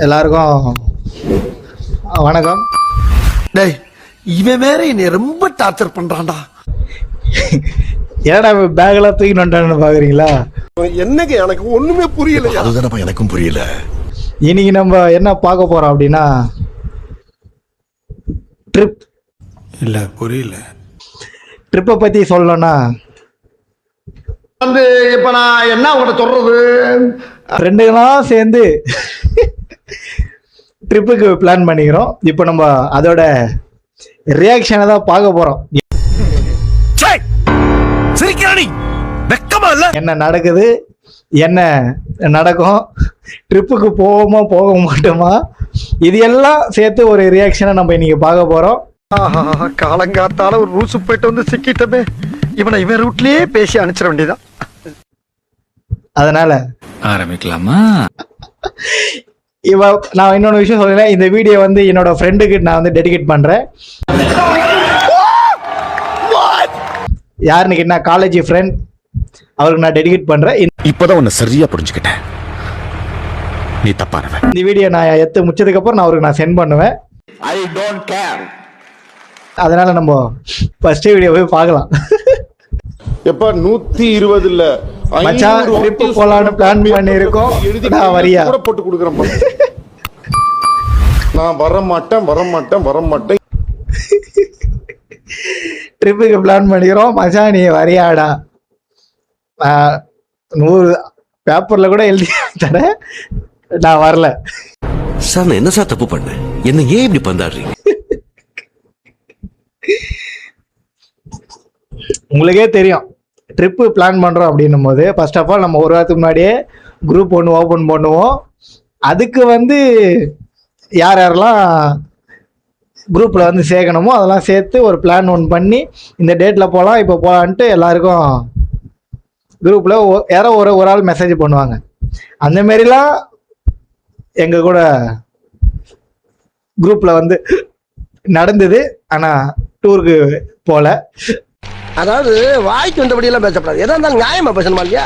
எல்லாருக்கும் வணக்கம். டேய், இவன் வேற என்னை ரொம்ப டார்ச்சர் பண்றான்டா. ஏடா பேக்லாம் தூக்கிட்டு வந்துட்டான்னு பாக்குறீங்களா? என்னங்க எனக்கு ஒண்ணுமே புரியல. அதுதானப்பா எனக்கும் புரியல. இன்னைக்கு நம்ம என்ன பார்க்க போறோம் அப்படின்னா ட்ரிப். இல்ல புரியல. ட்ரிப்பை பத்தி சொல்லணும்னா வந்து இப்ப நான் என்ன உங்கள்கிட்ட சொல்றது, ஃப்ரெண்டுகளாம் சேர்ந்து ட்ரிப்புக்கு பிளான் பண்ணிக்கிறோம். இப்போ நம்ம அதோட ரியாக்ஷனை தான் பார்க்க போறோம். என்ன நடக்குது, என்ன நடக்கும், ட்ரிப்புக்கு போவோமா போக மாட்டோமா, இது எல்லாம் சேர்த்து ஒரு ரியாக்ஷனை நம்ம இன்னைக்கு பார்க்க போறோம். காலங்காத்தால ஒரு ரூசு போயிட்டு வந்து சிக்கிட்டமே, இவன் ரூட்லயே பேசி அனுப்பிச்சிட வேண்டியதான். அதனால ஆரம்பிக்கலாமா? நான் இன்னொன்று விஷயம் சொல்றேன். இந்த வீடியோ வந்து என்னோட ஃப்ரெண்டுக்கு நான் வந்து டெடிகேட் பண்றேன். யாருன்னு கேட்டா காலேஜ் ஃப்ரெண்ட், அவருக்கு நான் டெடிகேட் பண்றேன். இப்பதான் உன்னை சரியா புரிஞ்சுக்கிட்டேன். நீ தப்பானவன். இந்த வீடியோ நான் எடுத்து முடிச்சதுக்கு அப்புறம் நான் அவருக்கு நான் சென்ட் பண்ணுவேன். I don't care. அதனால நம்ம ஃபர்ஸ்ட் வீடியோ போய் பார்க்கலாம். எப்ப 120 இல்ல மச்சான் ட்ரிப் போலான்னு பிளான் பண்ணி இருக்கோம். நான் வரியா கூட போட்டு கொடுக்குறேன். நான் வர மாட்டேன். ட்ரிப்புக்கு பிளான் பண்ணிக்கிறோம். மச்சான் நீ வரியாடா? 100 பேப்பர்ல கூட எழுதி தரேன், நான் வரல. சார் நான் என்ன சார் தப்பு பண்ணேன்? என்ன ஏன் இப்படி பந்தாடுறீங்க? உங்களுக்கே தெரியும், ட்ரிப்பு பிளான் பண்ணுறோம் அப்படின்னும் போது ஃபர்ஸ்ட் ஆஃப் ஆல் நம்ம ஒரு வாரத்துக்கு முன்னாடியே குரூப் ஒன்று ஓப்பன் பண்ணுவோம். அதுக்கு வந்து யார் யாரெல்லாம் குரூப்பில் வந்து சேர்க்கணுமோ அதெல்லாம் சேர்த்து ஒரு பிளான் ஒன்று பண்ணி இந்த டேட்டில் போகலாம், இப்போ போகலான்ட்டு எல்லாருக்கும் குரூப்பில் யாரோ ஒரு ஆள் மெசேஜ் பண்ணுவாங்க. அந்தமாரிலாம் எங்கள் கூட குரூப்பில் வந்து நடந்தது. ஆனால் டூருக்கு போகல. அதாவது வாய்க்கு வந்தபடி எல்லாம் பேசப்படாது. எதா இருந்தாலும் நியாயமா பேசணுமா இல்லையா?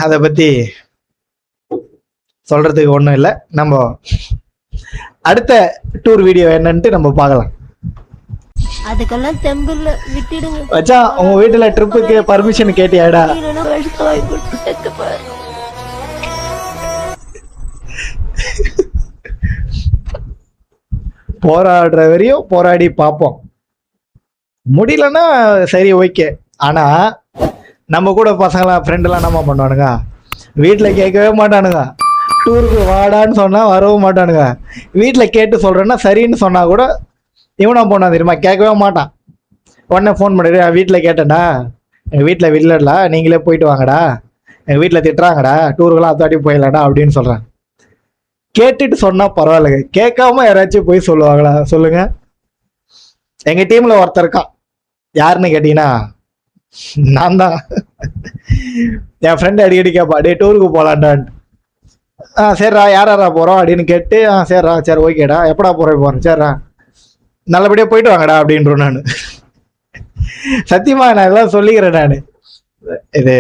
அதை பத்தி சொல்றதுக்கு ஒண்ணும் இல்லை. நம்ம அடுத்த டூர் வீடியோ என்னன்ட்டு நம்ம பார்க்கலாம். அதுக்கெல்லாம் தெம்பில்ல, விட்டுடுங்க. வச்சா உங்க வீட்டுல ட்ரிப்புக்கு பர்மிஷன் கேட்டியாடா? போராடுற வரையும் போராடி பார்ப்போம். முடியலன்னா சரி, ஓகே. ஆனா நம்ம கூட பசங்களாம் ஃப்ரெண்டெல்லாம் என்ன பண்ணுவானுங்க, வீட்டில் கேட்கவே மாட்டானுங்க. டூருக்கு வாடான்னு சொன்னா வரவும் மாட்டானுங்க. வீட்டில் கேட்டு சொல்றேன்னா சரின்னு சொன்னா கூட இவனா போனா தெரியுமா, கேட்கவே மாட்டான். உடனே ஃபோன் பண்ணிடு, வீட்டில் கேட்டேன்டா, எங்கள் வீட்டில் வில்லடா, நீங்களே போயிட்டு வாங்கடா, எங்கள் வீட்டில் திட்டுறாங்கடா, டூருக்கெல்லாம் அத்தாட்டி போயிடலாடா அப்படின்னு சொல்கிறேன். கேட்டுட்டு சொன்னால் பரவாயில்லைங்க, கேட்காம யாராச்சும் போய் சொல்லுவாங்களா சொல்லுங்க? எங்கள் டீமில் ஒருத்தர் இருக்கான். யாருன்னு கேட்டீங்கன்னா நான் தான். என் ஃப்ரெண்டு அடிக்கடி கேட்பா, டே டூருக்கு போகலான்டான்ட்டு. சரிடா யாரா போகிறோம் அப்படின்னு கேட்டு, சரிடா சரி ஓகேடா, எப்படா போகிறேன், சரிடா நல்லபடியாக போயிட்டு வாங்கடா அப்படின்றோம். நான் சத்தியமா நான் எல்லாம் சொல்லிக்கிறேன். நான் இது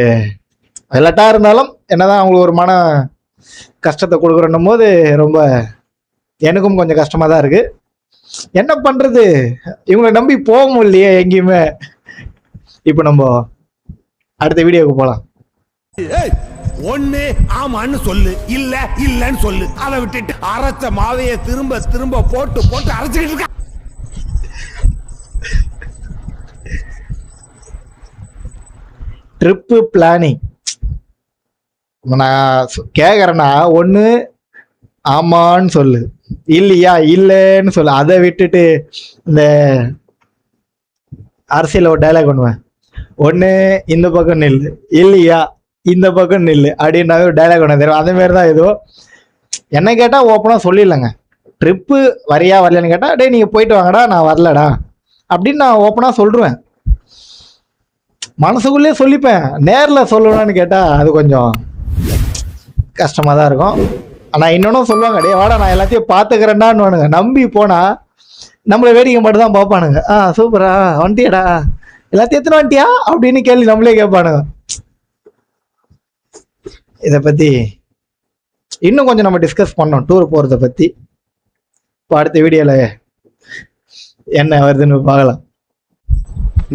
விளையாட்டா இருந்தாலும் என்னதான் அவங்களுக்கு ஒரு மன கஷ்டத்தை கொடுக்குறன்னும் போது ரொம்ப எனக்கும் கொஞ்சம் கஷ்டமா தான் இருக்கு. என்ன பண்றது, இவங்களை நம்பி போக முடியலையே எங்கேயுமே. இப்போ நம்ம அடுத்த வீடியோக்கு போலாம். ஒண்ணு ஆமான்னு சொல்லு, இல்ல இல்லன்னு சொல்லு. அதை விட்டுட்டு அரைச்ச மாவைய திரும்ப திரும்ப போட்டு போட்டு அரைச்சிட்டு இருக்க. ட்ரிப்பு பிளானிங் நான் கேட்குறேன்னா ஒன்று ஆமான்னு சொல்லு, இல்லையா இல்லைன்னு சொல்லு. அதை விட்டுட்டு இந்த அரசியல் ஒரு டைலாக் பண்ணுவேன், ஒன்று இந்த பக்கம் நில்லு, இல்லையா இந்த பக்கம் நில்லு அப்படின்னாவே ஒரு டைலாக் ஒன்று தெரியும். அதே மாதிரி தான் ஏதோ என்ன கேட்டால் ஓப்பனாக சொல்லிடலங்க. ட்ரிப்பு வரியா வரலன்னு கேட்டால் டே நீங்கள் போயிட்டு வாங்கடா, நான் வரலடா அப்படின்னு நான் ஓப்பனாக சொல்லிடுவேன். மனசுக்குள்ளேயே சொல்லிப்பேன். நேரில் சொல்லணும்னு கேட்டால் அது கொஞ்சம் கஷ்டமாக தான் இருக்கும். ஆனால் இன்னொன்னும் சொல்லுவாங்க, டே வாடா நான் எல்லாத்தையும் பார்த்துக்கிறேன்டான்னு நம்பி போனால் நம்மளை வேடிக்கை மட்டும் தான் பார்ப்பானுங்க. சூப்பரா வந்துட்டியாடா, எல்லாத்தையும் எத்தனை வந்துட்டியா அப்படின்னு கேள்வி நம்மளே கேட்பானுங்க. இதை பற்றி இன்னும் கொஞ்சம் நம்ம டிஸ்கஸ் பண்ணோம் டூர் போகிறத பற்றி. இப்போ அடுத்த வீடியோவில் என்ன வருதுன்னு பார்க்கலாம்.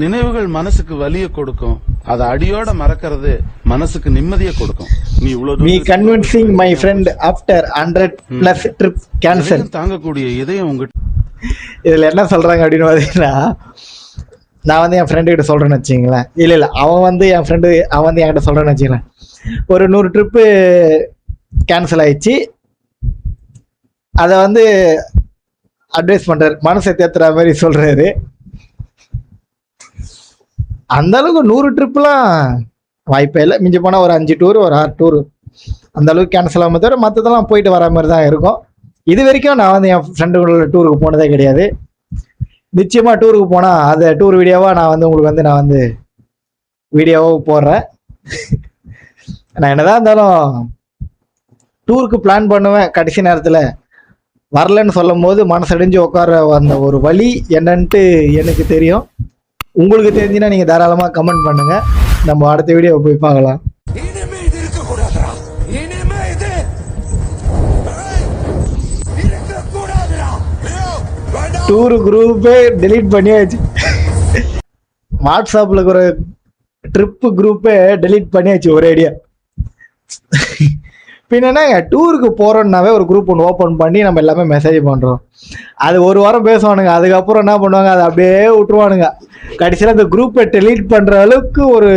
நினைவுகள் மனசுக்கு வலிய கொடுக்கும், அதை அடியோட மறக்கிறது மனசுக்கு நிம்மதியை கொடுக்கும். நீ இவ்வளவு me convincing my friend after 100+ trip cancel. தாங்கக்கூடிய இதயம் உங்ககிட்ட. இதில் என்ன சொல்கிறாங்க அப்படின்னு பார்த்தீங்கன்னா, நான் வந்து என் ஃப்ரெண்டு கிட்ட சொல்கிறேன்னு வச்சிங்களேன், இல்லை அவன் வந்து என் ஃப்ரெண்டு அவன் வந்து என்கிட்ட சொல்கிறேன்னு வச்சிங்களேன், ஒரு 100 ட்ரிப்பு கேன்சல் ஆயிடுச்சு. அதை வந்து அட்வைஸ் பண்ணுறாரு, மனசை தேத்துற மாதிரி சொல்கிறாரு. அந்த அளவுக்கு 100 ட்ரிப்லாம் வாய்ப்பே இல்லை. மிஞ்சி போனால் ஒரு 5 டூர் ஒரு 6 டூர் அந்த அளவுக்கு கேன்சல் ஆகாமல் தவிர மற்றதெல்லாம் போயிட்டு வர மாதிரி தான் இருக்கும். இது வரைக்கும் நான் வந்து என் ஃப்ரெண்டுகளோட டூருக்கு போனதே கிடையாது. நிச்சயமாக டூருக்கு போனால் அதை டூர் வீடியோவாக நான் வந்து உங்களுக்கு நான் வந்து வீடியோவாக போடுறேன். நான் என்னதான் இருந்தாலும் டூருக்கு பிளான் பண்ணுவேன், கடைசி நேரத்தில் வரலன்னு சொல்லும் போது மனசடைஞ்சு உட்கார அந்த ஒரு வழி என்னன்ட்டு எனக்கு தெரியும். உங்களுக்கு தெரிஞ்சுன்னா நீங்கள் தாராளமாக கமெண்ட் பண்ணுங்கள். நம்ம அடுத்த வீடியோவை போய் பார்க்கலாம். டூரு குரூப்பே டெலீட் பண்ணியாச்சு. வாட்ஸ்அப்பில் இருக்கிற ட்ரிப்பு குரூப்பே டெலீட் பண்ணியாச்சு ஒரு ஐடியா. பின்னா டூருக்கு போகிறோன்னாவே ஒரு குரூப் ஒன்று ஓப்பன் பண்ணி நம்ம எல்லாமே மெசேஜ் பண்ணுறோம். அது ஒரு வாரம் பேசுவானுங்க, அதுக்கப்புறம் என்ன பண்ணுவாங்க, அதை அப்படியே விட்டுருவானுங்க. கடைசியில் அந்த குரூப்பை டெலீட் பண்ணுற அளவுக்கு ஒரு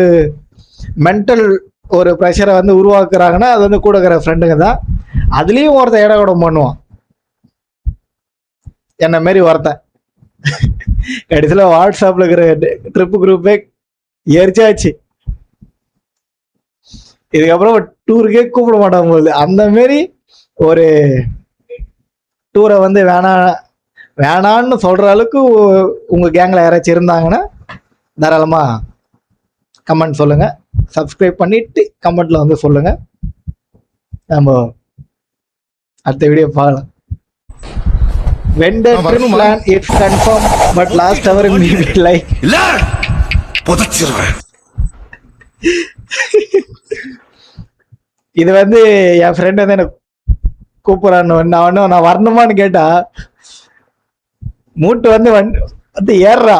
மென்டல் ஒரு ப்ரெஷரை வந்து உருவாக்குறாங்கன்னா அது வந்து கூட இருக்கிற ஃப்ரெண்டுங்க தான். அதுலேயும் ஒருத்தன் இடக்கூடம் பண்ணுவான், என்ன மாரி ஒருத்தன். கடைசியில் வாட்ஸ்அப்பில் இருக்கிற ட்ரிப்பு குரூப்பே எரிச்சாச்சு. இதுக்கப்புறம் டூருக்கே கூப்பிட மாட்டாங்க போது. அந்த மாரி ஒரு டூரை வந்து வேணான்னு சொல்கிற அளவுக்கு உங்கள் கேங்கில் யாராச்சும் இருந்தாங்கன்னா தாராளமாக கமெண்ட் சொல்லுங்கள். சப்ஸ்கிரைப் பண்ணிவிட்டு கமெண்ட்டில் வந்து சொல்லுங்கள். நம்ம அடுத்த வீடியோ பார்க்கலாம். When the trip plan it's confirmed, but last hour maybe like. இல்ல புதைச்சிருவேன். இது வந்து என் ஃப்ரெண்ட் வந்து எனக்கு கூப்பிட்றான்னு நான் வரணுமான்னு கேட்டா மூட்டு வந்து வந்து ஏறுறா.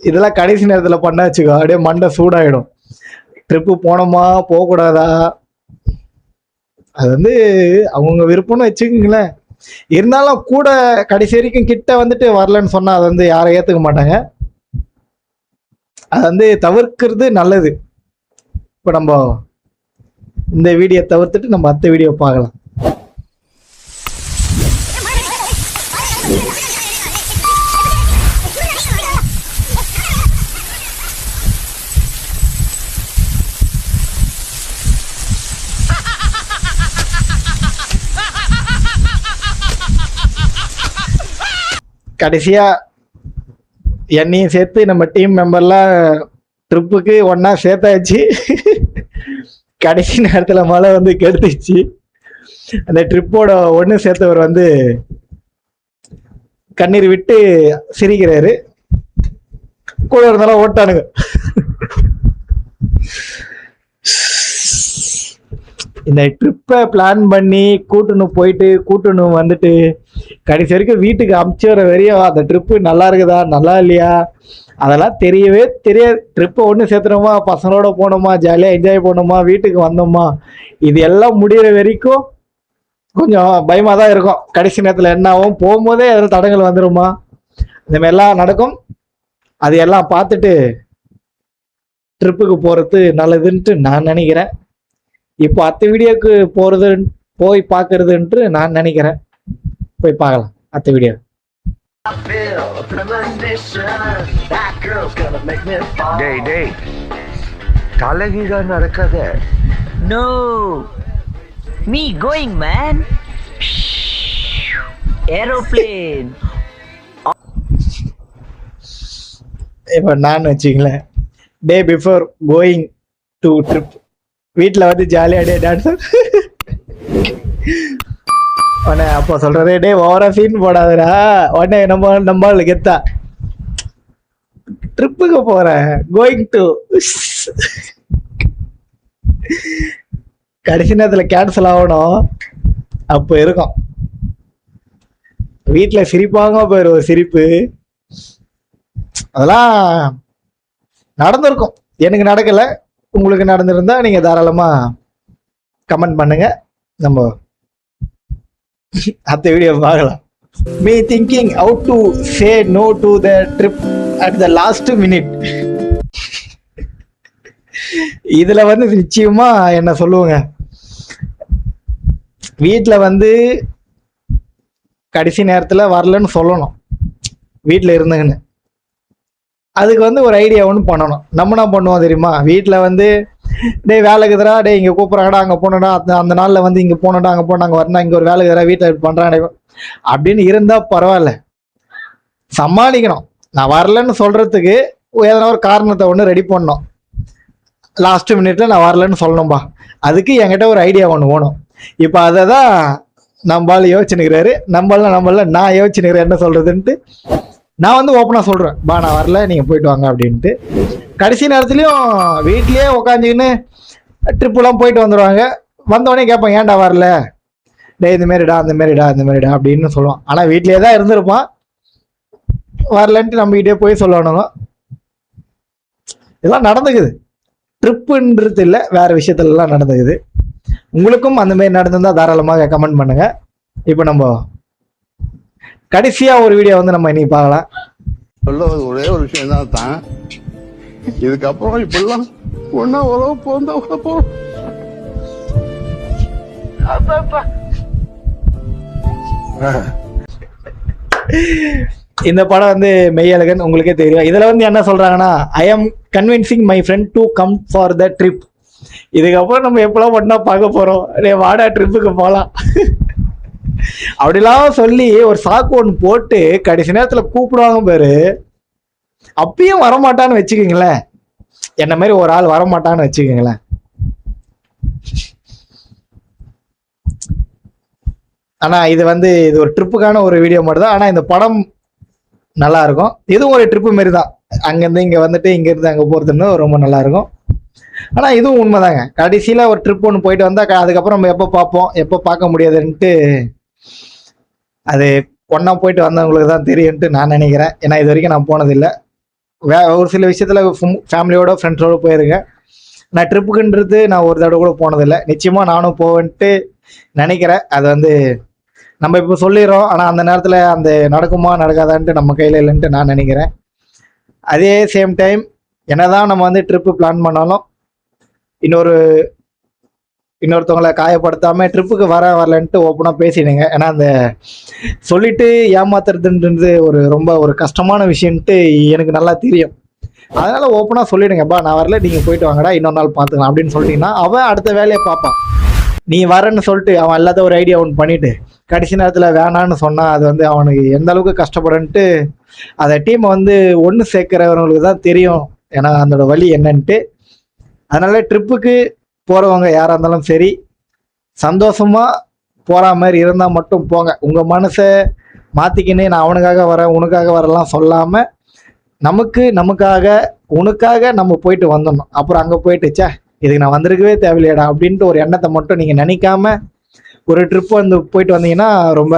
இதெல்லாம் கடைசி நேரத்தில் பண்ண வச்சுக்கோ, அப்படியே மண்டை சூடாயிடும். ட்ரிப்பு போனோமா போகக்கூடாதா அது வந்து அவங்க விருப்பம்னு வச்சுக்கோங்களேன். இருந்தாலும் கூட கடைசி வரைக்கும் கிட்ட வந்துட்டு வரலன்னு சொன்னா அதை வந்து யாரும் ஏற்றுக்க மாட்டாங்க. அது வந்து தவிர்க்கிறது நல்லது. இப்போ நம்ம இந்த வீடியோ தவிர்த்துட்டு நம்ம அடுத்த வீடியோ பார்க்கலாம். கடைசியா என்னையும் சேர்த்து நம்ம டீம் மெம்பர்லாம் ட்ரிப்புக்கு ஒன்னா சேர்த்தாச்சு. கடைசி நேரத்தில் மழை வந்து கெடுத்துச்சு. அந்த ட்ரிப்போட ஒன்று சேர்த்தவர் வந்து கண்ணீர் விட்டு சிரிக்கிறாரு. கூட இருந்தாலும் ஓட்டானுங்க. இந்த ட்ரிப்பை பிளான் பண்ணி கூட்டுன்னு வந்துட்டு கடைசி வரைக்கும் வீட்டுக்கு அமுச்சுற வரையும் அந்த ட்ரிப்பு நல்லா இருக்குதா நல்லா இல்லையா அதெல்லாம் தெரியவே தெரியாது. ட்ரிப்பை ஒன்று சேர்த்துனோமா, பசங்களோட போனோமா, ஜாலியாக என்ஜாய் பண்ணோமா, வீட்டுக்கு வந்தோமா, இது எல்லாம் முடிகிற வரைக்கும் கொஞ்சம் பயமாக தான் இருக்கும். கடைசி நேரத்தில் என்ன ஆகும், போகும்போதே அதில் தடங்கள் வந்துடுமா, இந்த மாதிரிலாம் நடக்கும். அது எல்லாம் பார்த்துட்டு ட்ரிப்புக்கு போகிறது நல்லதுன்ட்டு நான் நினைக்கிறேன். இப்போ அடுத்த வீடியோக்கு போய் பார்க்கறதுன்ட்டு நான் நினைக்கிறேன். போய் பார்க்கலாம் அடுத்த வீடியோ. டேய் தலைகீழா நடக்காத. No, me going, man. Aeroplane. இப்போ நான் வச்சுங்களேன், day before going to trip வீட்டில் வந்து ஜாலியாக டான்ஸ் உடனே அப்போ சொல்கிறதே, டே ஓவரா சீன் போடாதடா, உடனே நம்ம கெத்தா ட்ரிப்புக்கு போகிறேன் கோயிங் டு கடைசி நேரத்தில் கேன்சல் ஆகணும். அப்போ இருக்கும் வீட்டில் சிரிப்பாங்க போயிரு ஒரு சிரிப்பு. அதெல்லாம் நடந்திருக்கும். எனக்கு நடக்கலை, உங்களுக்கு நடந்திருந்தா நீங்கள் தாராளமாக கமெண்ட் பண்ணுங்க. நம்ம அடுத்த வீடியோ பார்க்கலாம். Me thinking how to say no to the trip at the last minute. இதுல வந்து நிச்சயமா என்ன சொல்லுவாங்க, வீட்டில் வந்து கடைசி நேரத்தில் வரலன்னு சொல்லணும் வீட்டில் இருந்துங்கன்னு. அதுக்கு வந்து ஒரு ஐடியா ஒன்று பண்ணணும். நம்ம என்ன பண்ணுவோம் தெரியுமா, வீட்டில் வந்து டே வேலைக்குதுரா, டே இங்கே கூப்பிட்றாங்கடா, அங்கே போனடா, அந்த நாளில் வந்து இங்கே போனடா, அங்கே போனா, அங்கே வரணும், இங்கே ஒரு வேலைக்குதுரா, வீட்டில் பண்ணுறாங்க அப்படின்னு இருந்தால் பரவாயில்ல, சமாளிக்கணும். நான் வரலன்னு சொல்கிறதுக்கு எதனா ஒரு காரணத்தை ஒன்று ரெடி பண்ணணும். லாஸ்ட் மினிட்ல நான் வரலன்னு சொல்லணும்பா, அதுக்கு என்கிட்ட ஒரு ஐடியா ஒன்று வேணும். இப்போ அதை தான் நம்மளால யோசிச்சுனுக்கிறாரு. நம்மள நான் யோசிச்சுனுக்கிறேன் என்ன சொல்கிறதுன்ட்டு. நான் வந்து ஓப்பனாக சொல்கிறேன், பா நான் வரல, நீங்கள் போயிட்டு வாங்க அப்படின்ட்டு. கடைசி நேரத்துலையும் வீட்லேயே உக்காந்துக்கின்னு ட்ரிப்புலாம் போயிட்டு வந்துடுவாங்க. வந்தோடனே கேட்பான், ஏன்டா வரல, டே இந்த மாரிடா அந்த மாரிடா அப்படின்னு சொல்லுவான். ஆனால் வீட்லேயே தான் இருந்திருப்பான், வரலன்ட்டு நம்மகிட்டே போய் சொல்லணுங்க. இதெல்லாம் நடந்துக்குது. ட்ரிப்புன்றது இல்லை, வேற விஷயத்துலலாம் நடந்துக்குது. உங்களுக்கும் அந்த மாதிரி நடந்திருந்தால் தாராளமாக கமெண்ட் பண்ணுங்க. இப்போ நம்ம கடைசியாக ஒரு வீடியோ வந்து நம்ம இன்னைக்கு பார்க்கலாம். சொல்ல ஒரே ஒரு விஷயம் தான், இதுக்கப்புறம் இப்பெல்லாம் ஒன்னா உறவு போந்தா போறோம். இந்த படம் வந்து மெய்யழகன், உங்களுக்கே தெரியும். இதுல வந்து என்ன சொல்றாங்கன்னா, I am convincing my friend to come for the trip. இதுக்கப்புறம் நம்ம எப்பெல்லாம் ஒன்னா பார்க்க போறோம், வாடா ட்ரிப்புக்கு போகலாம் அப்படிலாம் சொல்லி ஒரு சாக்கு ஒன்று போட்டு கடைசி நேரத்துல கூப்பிடுவாங்க பேரு. அப்பயும் வரமாட்டான்னு வச்சுக்கோங்களேன், என்ன மாதிரி ஒரு ஆள் வரமாட்டான்னு வச்சுக்கோங்களேன். ஆனா இது வந்து இது ஒரு ட்ரிப்புக்கான ஒரு வீடியோ மட்டும் தான். ஆனா இந்த படம் நல்லா இருக்கும். இதுவும் ஒரு ட்ரிப்பு மாரி தான், அங்கேருந்து இங்கே வந்துட்டு இங்கேருந்து அங்கே போகிறதுன்னு ரொம்ப நல்லா இருக்கும். ஆனால் இதுவும் உண்மைதாங்க, கடைசியில் ஒரு ட்ரிப் ஒன்று போயிட்டு வந்தால் அதுக்கப்புறம் நம்ம எப்போ பார்ப்போம், எப்போ பார்க்க முடியாதுன்ட்டு அது ஒன்றா போயிட்டு வந்தவங்களுக்கு தான் தெரியும்ட்டு நான் நினைக்கிறேன். ஏன்னா இது வரைக்கும் நான் போனதில்லை. ஒரு சில விஷயத்தில் ஃபேமிலியோட ஃப்ரெண்ட்ஸோடு போயிருக்கேன். நான் ட்ரிப்புக்குன்றது நான் ஒரு தடவை கூட போனதில்லை. நிச்சயமாக நானும் போவேன்ட்டு நினைக்கிறேன். அது வந்து நம்ம இப்போ சொல்லிடுறோம், ஆனால் அந்த நேரத்தில் அந்த நடக்குமா நடக்காதான்ட்டு நம்ம கையில் இல்லைன்ட்டு நான் நினைக்கிறேன். அதே சேம் டைம் என்னதான் நம்ம வந்து ட்ரிப்பு பிளான் பண்ணாலும் இன்னொருத்தவங்களை காயப்படுத்தாமல் ட்ரிப்புக்கு வரலன்ட்டு ஓப்பனாக பேசிடுங்க. ஏன்னா அந்த சொல்லிட்டு ஏமாத்துறதுன்றது ரொம்ப ஒரு கஷ்டமான விஷயன்ட்டு எனக்கு நல்லா தெரியும். அதனால் ஓப்பனாக சொல்லிடுங்கப்பா, நான் வரல, நீங்கள் போயிட்டு வாங்கடா, இன்னொரு நாள் பார்த்துக்கலாம் அப்படின்னு சொல்லிட்டீங்கன்னா அவன் அடுத்த வேலையை பார்ப்பான். நீ வரேன்னு சொல்லிட்டு அவன் எல்லாத்த ஒரு ஐடியா ஒன்று பண்ணிவிட்டு கடைசி நேரத்தில் வேணான்னு சொன்னால் அது வந்து அவனுக்கு எந்த அளவுக்கு கஷ்டப்படுன்ட்டு அதை டீமை வந்து ஒன்று சேர்க்குறவங்களுக்கு தான் தெரியும். ஏன்னா அதோட வழி என்னன்ட்டு. அதனால ட்ரிப்புக்கு போகிறவங்க யாராக இருந்தாலும் சரி, சந்தோஷமாக போகிற மாதிரி இருந்தால் மட்டும் போங்க. உங்கள் மனசை மாற்றிக்கின்னு நான் அவனுக்காக வரேன் உனக்காக வரலாம் சொல்லாமல் நமக்காக உனக்காக நம்ம போயிட்டு வந்துடணும். அப்புறம் அங்கே போயிட்டு சே இதுக்கு நான் வந்திருக்கவே தேவையில்லையடா அப்படின்ட்டு ஒரு எண்ணத்தை மட்டும் நீங்கள் நினைக்காம ஒரு ட்ரிப் வந்து போயிட்டு வந்தீங்கன்னா ரொம்ப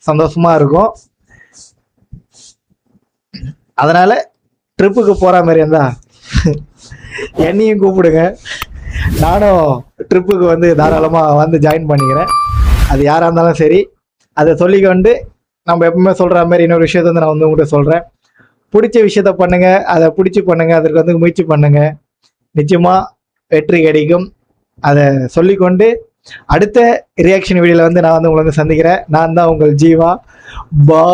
சந்தோஷமாக இருக்கும். அதனால் ட்ரிப்புக்கு போகிற மாதிரி இருந்தா என்னையும் கூப்பிடுங்க, நானும் ட்ரிப்புக்கு வந்து தாராளமாக வந்து ஜாயின் பண்ணிக்கிறேன். அது யாராக இருந்தாலும் சரி, அதை சொல்லிக்கொண்டு நம்ம எப்பவுமே சொல்கிற மாதிரி இன்னொரு விஷயத்த வந்து நான் வந்து உங்கள்கிட்ட சொல்கிறேன். பிடிச்ச விஷயத்த பண்ணுங்கள், அதை பிடிச்சி பண்ணுங்கள், அதற்கு வந்து முயற்சி பண்ணுங்கள், நிச்சயமாக வெற்றி கிடைக்கும். அதை சொல்லிக்கொண்டு அடுத்த ரியாக்ஷன் வீடியோவில் வந்து நான் வந்து உங்களை வந்து சந்திக்கிறேன். நான் தான் உங்கள் ஜீவா. பா